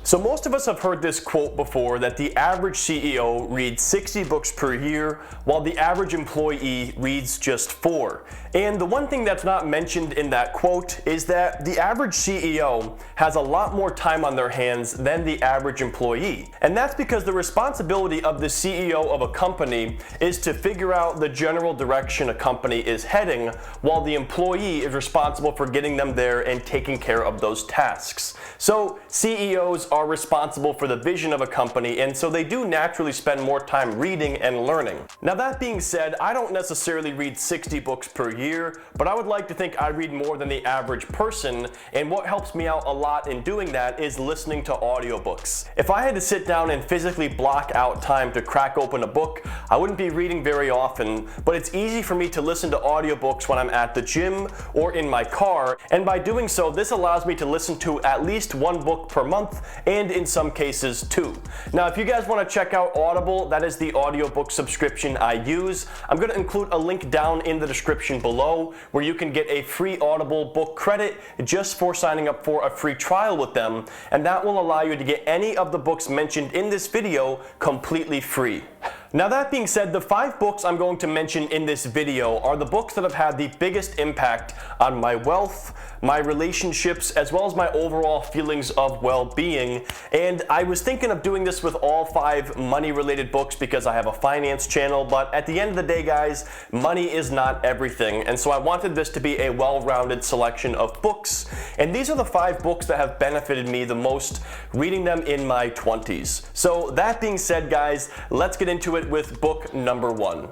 So most of us have heard this quote before, that the average CEO reads 60 books per year, while the average employee reads just 4. And the one thing that's not mentioned in that quote is that the average CEO has a lot more time on their hands than the average employee. And that's because the responsibility of the CEO of a company is to figure out the general direction a company is heading, while the employee is responsible for getting them there and taking care of those tasks. So CEOs are responsible for the vision of a company, and so they do naturally spend more time reading and learning. Now that being said, I don't necessarily read 60 books per year, but I would like to think I read more than the average person, and what helps me out a lot in doing that is listening to audiobooks. If I had to sit down and physically block out time to crack open a book, I wouldn't be reading very often, but it's easy for me to listen to audiobooks when I'm at the gym or in my car, and by doing so, this allows me to listen to at least one book per month, and in some cases 2. Now if you guys want to check out Audible, that is the audiobook subscription I use. I'm going to include a link down in the description below where you can get a free Audible book credit just for signing up for a free trial with them, and that will allow you to get any of the books mentioned in this video completely free. Now that being said, the 5 books I'm going to mention in this video are the books that have had the biggest impact on my wealth, my relationships, as well as my overall feelings of well-being. And I was thinking of doing this with all 5 money-related books because I have a finance channel, but at the end of the day, guys, money is not everything. And so I wanted this to be a well-rounded selection of books. And these are the 5 books that have benefited me the most reading them in my 20s. So that being said, guys, let's get into it with book number 1.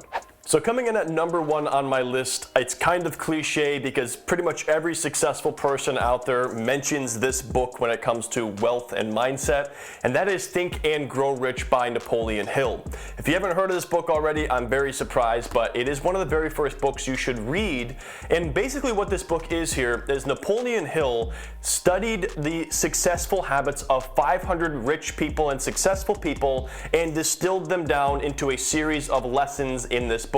So coming in at number 1 on my list, it's kind of cliche because pretty much every successful person out there mentions this book when it comes to wealth and mindset, and that is Think and Grow Rich by Napoleon Hill. If you haven't heard of this book already, I'm very surprised, but it is one of the very first books you should read. And basically what this book is here is Napoleon Hill studied the successful habits of 500 rich people and successful people and distilled them down into a series of lessons in this book.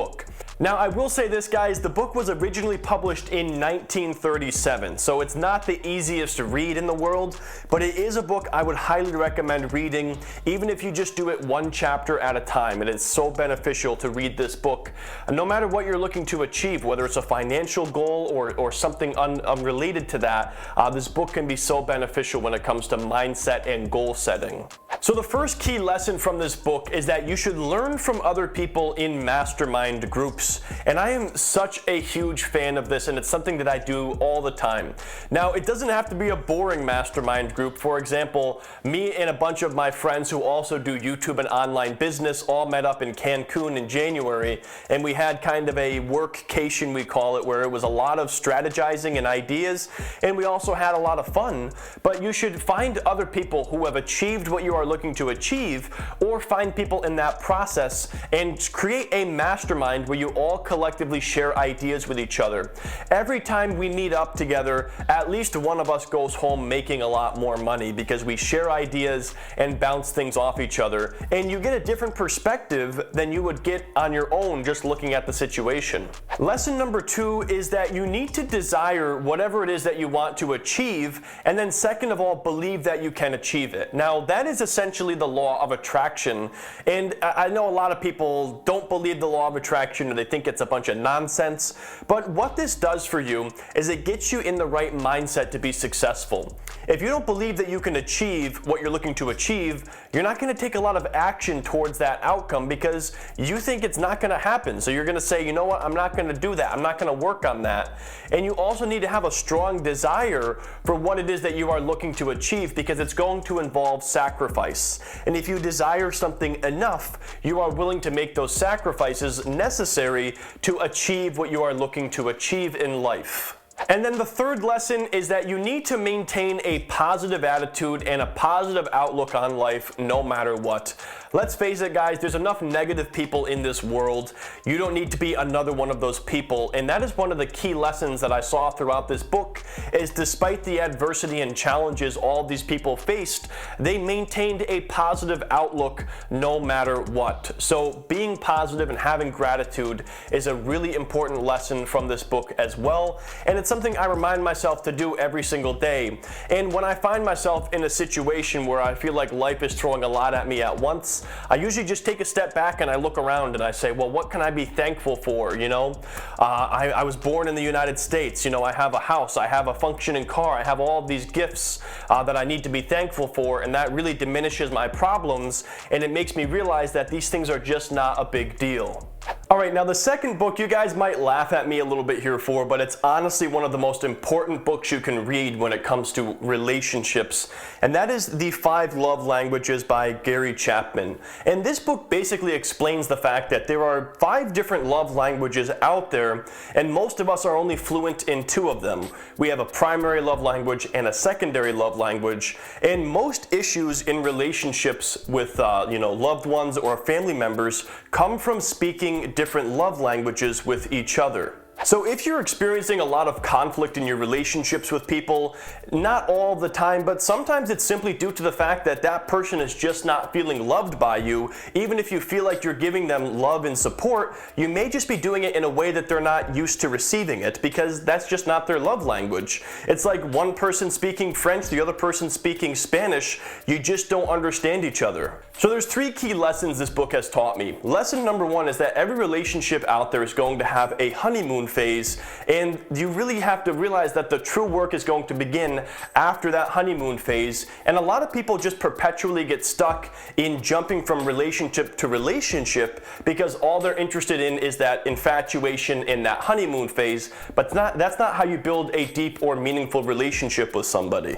Now I will say this, guys, the book was originally published in 1937, so it's not the easiest to read in the world, but it is a book I would highly recommend reading, even if you just do it 1 chapter at a time. It is so beneficial to read this book, no matter what you're looking to achieve, whether it's a financial goal or something unrelated to that. This book can be so beneficial when it comes to mindset and goal setting. So the first key lesson from this book is that you should learn from other people in mastermind groups. And I am such a huge fan of this, and it's something that I do all the time. Now, it doesn't have to be a boring mastermind group. For example, me and a bunch of my friends who also do YouTube and online business all met up in Cancun in January, and we had kind of a workcation, we call it, where it was a lot of strategizing and ideas, and we also had a lot of fun. But you should find other people who have achieved what you are looking to achieve, or find people in that process and create a mastermind where you all collectively share ideas with each other. Every time we meet up together, at least one of us goes home making a lot more money because we share ideas and bounce things off each other, and you get a different perspective than you would get on your own just looking at the situation. Lesson number 2 is that you need to desire whatever it is that you want to achieve, and then second of all, believe that you can achieve it. Now, that is essentially the law of attraction, and I know a lot of people don't believe the law of attraction, or they think it's a bunch of nonsense, but what this does for you is it gets you in the right mindset to be successful. If you don't believe that you can achieve what you're looking to achieve, you're not going to take a lot of action towards that outcome because you think it's not going to happen. So you're going to say, you know what, I'm not going to do that. I'm not going to work on that. And you also need to have a strong desire for what it is that you are looking to achieve, because it's going to involve sacrifice. And if you desire something enough, you are willing to make those sacrifices necessary to achieve what you are looking to achieve in life. And then the third lesson is that you need to maintain a positive attitude and a positive outlook on life no matter what. Let's face it, guys, there's enough negative people in this world. You don't need to be another one of those people. And that is one of the key lessons that I saw throughout this book, is despite the adversity and challenges all these people faced, they maintained a positive outlook no matter what. So being positive and having gratitude is a really important lesson from this book as well. And it's it's something I remind myself to do every single day. And when I find myself in a situation where I feel like life is throwing a lot at me at once, I usually just take a step back and I look around and I say, well, what can I be thankful for? I was born in the United States. I have a house, I have a functioning car, I have all of these gifts that I need to be thankful for, and that really diminishes my problems, and it makes me realize that these things are just not a big deal. Alright, now the second book you guys might laugh at me a little bit here for, but it's honestly one of the most important books you can read when it comes to relationships, and that is The 5 Love Languages by Gary Chapman. And this book basically explains the fact that there are 5 different love languages out there, and most of us are only fluent in 2 of them. We have a primary love language and a secondary love language, and most issues in relationships with loved ones or family members come from speaking different love languages with each other. So if you're experiencing a lot of conflict in your relationships with people, not all the time, but sometimes it's simply due to the fact that that person is just not feeling loved by you. Even if you feel like you're giving them love and support, you may just be doing it in a way that they're not used to receiving it, because that's just not their love language. It's like one person speaking French, the other person speaking Spanish. You just don't understand each other. So there's 3 key lessons this book has taught me. Lesson number 1 is that every relationship out there is going to have a honeymoon phase, and you really have to realize that the true work is going to begin after that honeymoon phase. And a lot of people just perpetually get stuck in jumping from relationship to relationship because all they're interested in is that infatuation in that honeymoon phase, but that's not how you build a deep or meaningful relationship with somebody.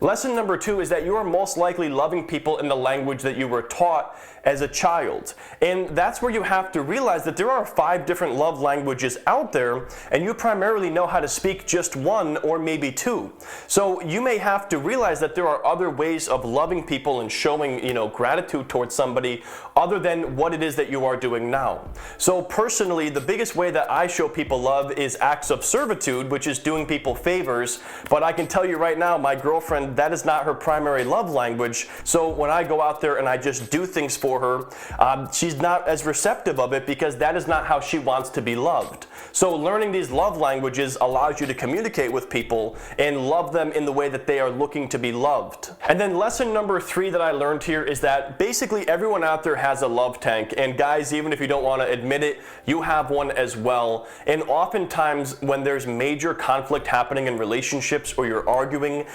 Lesson number 2 is that you are most likely loving people in the language that you were taught as a child. And that's where you have to realize that there are 5 different love languages out there, and you primarily know how to speak just 1 or maybe 2. So you may have to realize that there are other ways of loving people and showing, gratitude towards somebody other than what it is that you are doing now. So personally, the biggest way that I show people love is acts of servitude, which is doing people favors. But I can tell you right now, my girlfriend, that is not her primary love language. So when I go out there and I just do things for her, she's not as receptive of it because that is not how she wants to be loved. So learning these love languages allows you to communicate with people and love them in the way that they are looking to be loved. And then lesson number 3 that I learned here is that basically everyone out there has a love tank. And guys, even if you don't want to admit it, you have one as well. And oftentimes when there's major conflict happening in relationships, or you're arguing,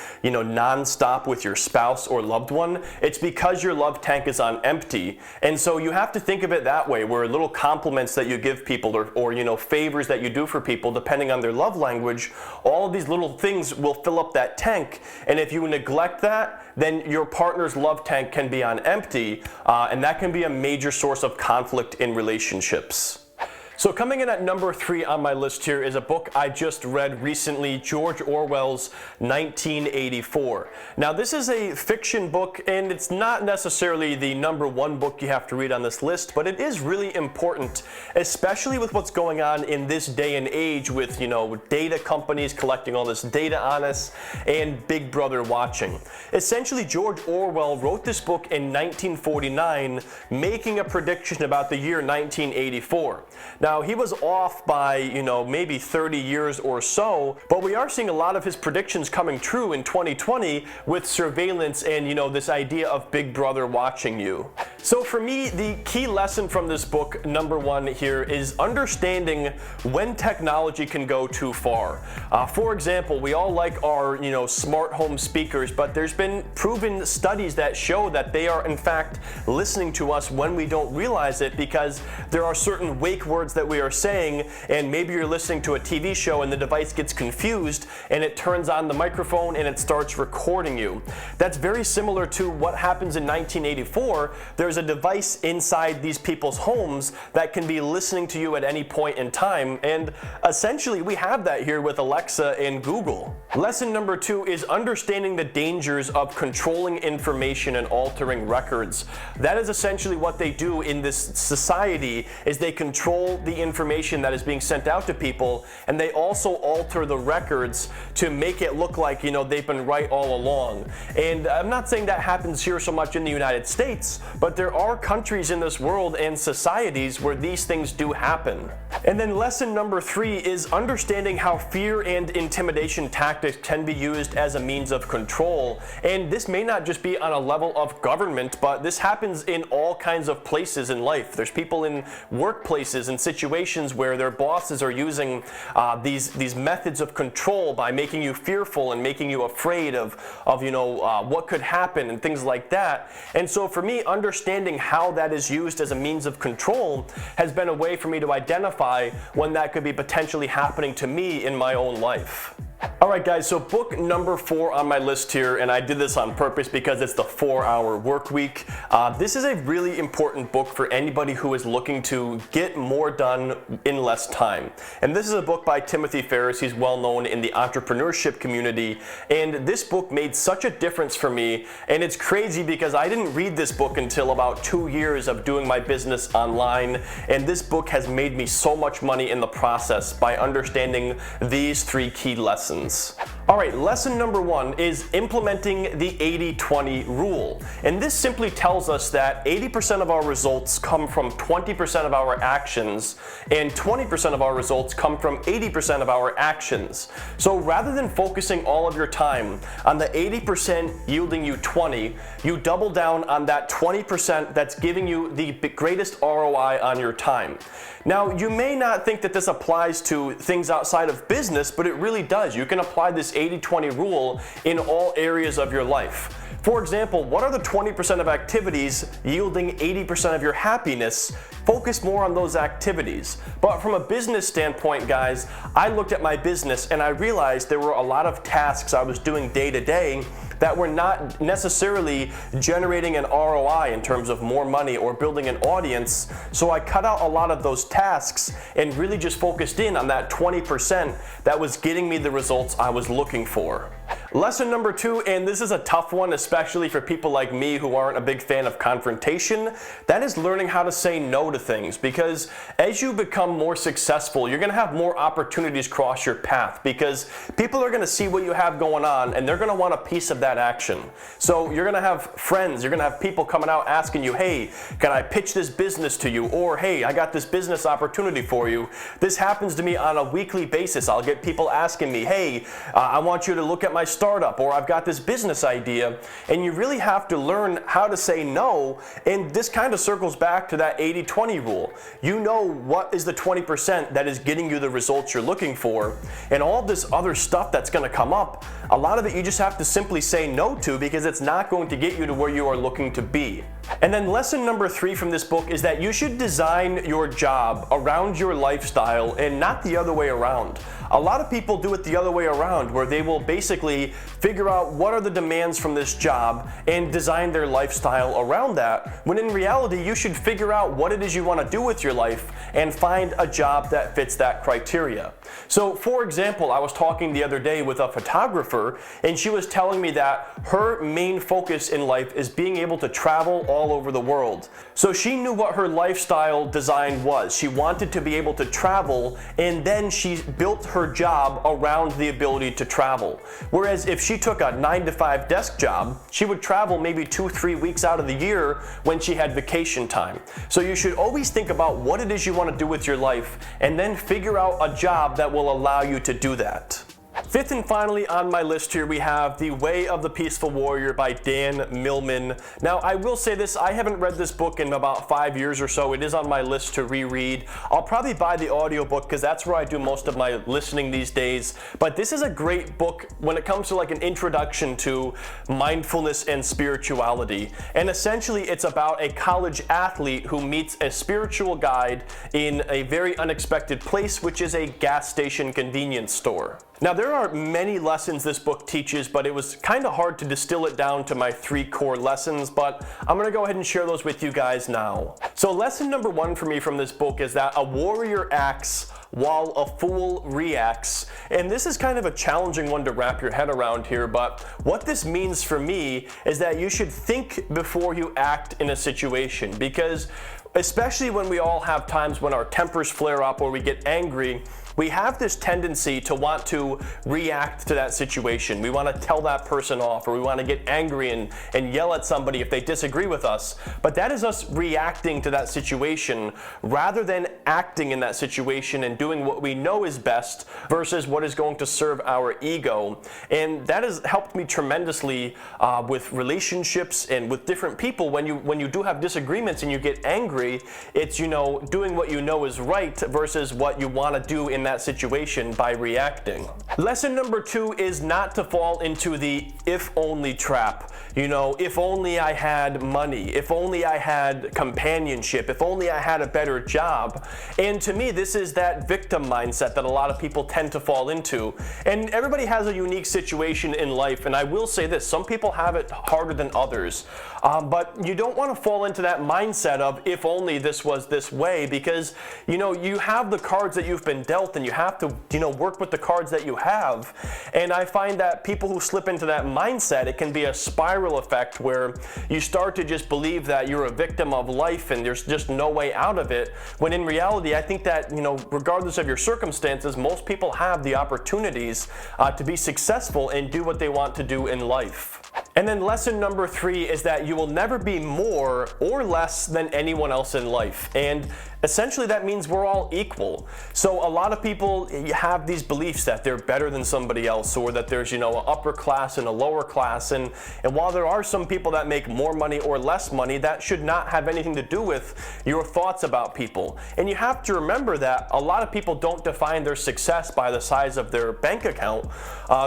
non-stop with your spouse or loved one, it's because your love tank is on empty. And so you have to think of it that way, where little compliments that you give people or favors that you do for people, depending on their love language, all of these little things will fill up that tank. And if you neglect that, then your partner's love tank can be on empty, and that can be a major source of conflict in relationships. So coming in at number 3 on my list here is a book I just read recently, George Orwell's 1984. Now this is a fiction book, and it's not necessarily the number 1 book you have to read on this list, but it is really important, especially with what's going on in this day and age with, data companies collecting all this data on us and Big Brother watching. Essentially, George Orwell wrote this book in 1949, making a prediction about the year 1984. Now, he was off by, maybe 30 years or so, but we are seeing a lot of his predictions coming true in 2020 with surveillance and, this idea of Big Brother watching you. So for me, the key lesson from this book, number 1 here, is understanding when technology can go too far. For example, we all like our, smart home speakers, but there's been proven studies that show that they are in fact listening to us when we don't realize it, because there are certain wake words that we are saying, and maybe you're listening to a TV show and the device gets confused and it turns on the microphone and it starts recording you. That's very similar to what happens in 1984. There's a device inside these people's homes that can be listening to you at any point in time, and essentially we have that here with Alexa and Google. Lesson number 2 is understanding the dangers of controlling information and altering records. That is essentially what they do in this society, is they control the information that is being sent out to people, and they also alter the records to make it look like, they've been right all along. And I'm not saying that happens here so much in the United States, but there are countries in this world and societies where these things do happen. And then lesson number 3 is understanding how fear and intimidation tactics can be used as a means of control. And this may not just be on a level of government, but this happens in all kinds of places in life. There's people in workplaces and situations where their bosses are using these methods of control by making you fearful and making you afraid of what could happen and things like that. And so for me, understanding how that is used as a means of control has been a way for me to identify when that could be potentially happening to me in my own life. Alright guys, so book number 4 on my list here, and I did this on purpose because it's the 4-hour work week. This is a really important book for anybody who is looking to get more done in less time. And this is a book by Timothy Ferriss. He's well known in the entrepreneurship community, and this book made such a difference for me. And it's crazy because I didn't read this book until about 2 years of doing my business online, and this book has made me so much money in the process by understanding these 3 key lessons. Alright, lesson number 1 is implementing the 80-20 rule. And this simply tells us that 80% of our results come from 20% of our actions, and 20% of our results come from 80% of our actions. So rather than focusing all of your time on the 80% yielding you 20, you double down on that 20% that's giving you the greatest ROI on your time. Now, you may not think that this applies to things outside of business, but it really does. You can apply this 80-20 rule in all areas of your life. For example, what are the 20% of activities yielding 80% of your happiness? Focus more on those activities. But from a business standpoint, guys, I looked at my business and I realized there were a lot of tasks I was doing day to day that were not necessarily generating an ROI in terms of more money or building an audience. So I cut out a lot of those tasks and really just focused in on that 20% that was getting me the results I was looking for. Lesson number 2, and this is a tough one, especially for people like me who aren't a big fan of confrontation, that is learning how to say no to things. Because as you become more successful, you're going to have more opportunities cross your path, because people are going to see what you have going on and they're going to want a piece of that action. So you're going to have friends, you're going to have people coming out asking you, hey, can I pitch this business to you? Or hey, I got this business opportunity for you. This happens to me on a weekly basis. I'll get people asking me, hey, I want you to look at my startup, or I've got this business idea. And you really have to learn how to say no. And this kind of circles back to that 80-20 rule. You know what is the 20% that is getting you the results you're looking for, and all this other stuff that's going to come up, a lot of it you just have to simply say no to, because it's not going to get you to where you are looking to be. And then lesson number 3 from this book is that you should design your job around your lifestyle and not the other way around. A lot of people do it the other way around, where they will basically figure out what are the demands from this job and design their lifestyle around that, when in reality you should figure out what it is you want to do with your life and find a job that fits that criteria. So for example, I was talking the other day with a photographer, and she was telling me that her main focus in life is being able to travel all over the world. So she knew what her lifestyle design was. She wanted to be able to travel, and then she built her job around the ability to travel. Whereas if she took a 9-to-5 desk job, she would travel maybe 2-3 weeks out of the year when she had vacation time. So you should always think about what it is you want to do with your life, and then figure out a job that will allow you to do that. Fifth and finally on my list here, we have The Way of the Peaceful Warrior by Dan Millman. Now, I will say this, I haven't read this book in about 5 years or so. It is on my list to reread. I'll probably buy the audiobook because that's where I do most of my listening these days. But this is a great book when it comes to like an introduction to mindfulness and spirituality. And essentially, it's about a college athlete who meets a spiritual guide in a very unexpected place, which is a gas station convenience store. Now, there are many lessons this book teaches, but it was kind of hard to distill it down to my 3 core lessons, but I'm going to go ahead and share those with you guys now. So lesson number 1 for me from this book is that a warrior acts while a fool reacts. And this is kind of a challenging one to wrap your head around here, but what this means for me is that you should think before you act in a situation, because especially when we all have times when our tempers flare up or we get angry, we have this tendency to want to react to that situation. We want to tell that person off, or we want to get angry and yell at somebody if they disagree with us. But that is us reacting to that situation rather than acting in that situation and doing what we know is best versus what is going to serve our ego. And that has helped me tremendously with relationships and with different people. When you do have disagreements and you get angry, it's, you know, doing what you know is right versus what you want to do in that situation by reacting. Lesson number 2 is not to fall into the if only trap. You know, if only I had money, if only I had companionship, if only I had a better job. And to me, this is that victim mindset that a lot of people tend to fall into. And everybody has a unique situation in life, and I will say this, some people have it harder than others. But you don't want to fall into that mindset of if only this was this way, because, you know, you have the cards that you've been dealt and you have to, you know, work with the cards that you have. And I find that people who slip into that mindset, it can be a spiral effect where you start to just believe that you're a victim of life and there's just no way out of it, when in reality, I think that, you know, regardless of your circumstances, most people have the opportunities to be successful and do what they want to do in life. And then lesson number 3 is that you will never be more or less than anyone else in life. And essentially that means we're all equal. So a lot of people have these beliefs that they're better than somebody else, or that there's, you know, an upper class and a lower class. And while there are some people that make more money or less money, that should not have anything to do with your thoughts about people. And you have to remember that a lot of people don't define their success by the size of their bank account.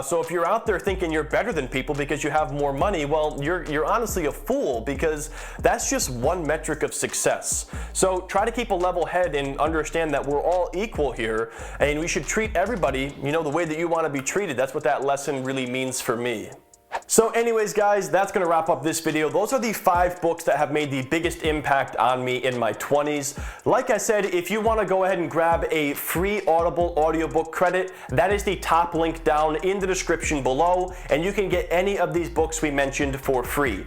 So if you're out there thinking you're better than people because you have more money, well, you're honestly a fool, because that's just one metric of success. So try to keep a level head and understand that we're all equal here, and we should treat everybody, you know, the way that you want to be treated. That's what that lesson really means for me. So anyways, guys, that's going to wrap up this video. Those are the 5 books that have made the biggest impact on me in my 20s. Like I said, if you want to go ahead and grab a free Audible audiobook credit, that is the top link down in the description below, and you can get any of these books we mentioned for free.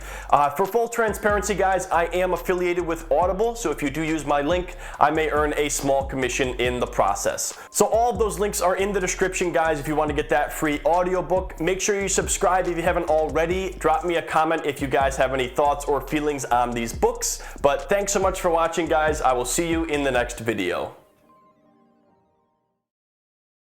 For full transparency, guys, I am affiliated with Audible, so if you do use my link, I may earn a small commission in the process. So all of those links are in the description, guys, if you want to get that free audiobook. Make sure you subscribe if you haven't already. Drop me a comment if you guys have any thoughts or feelings on these books. But thanks so much for watching, guys. I will see you in the next video.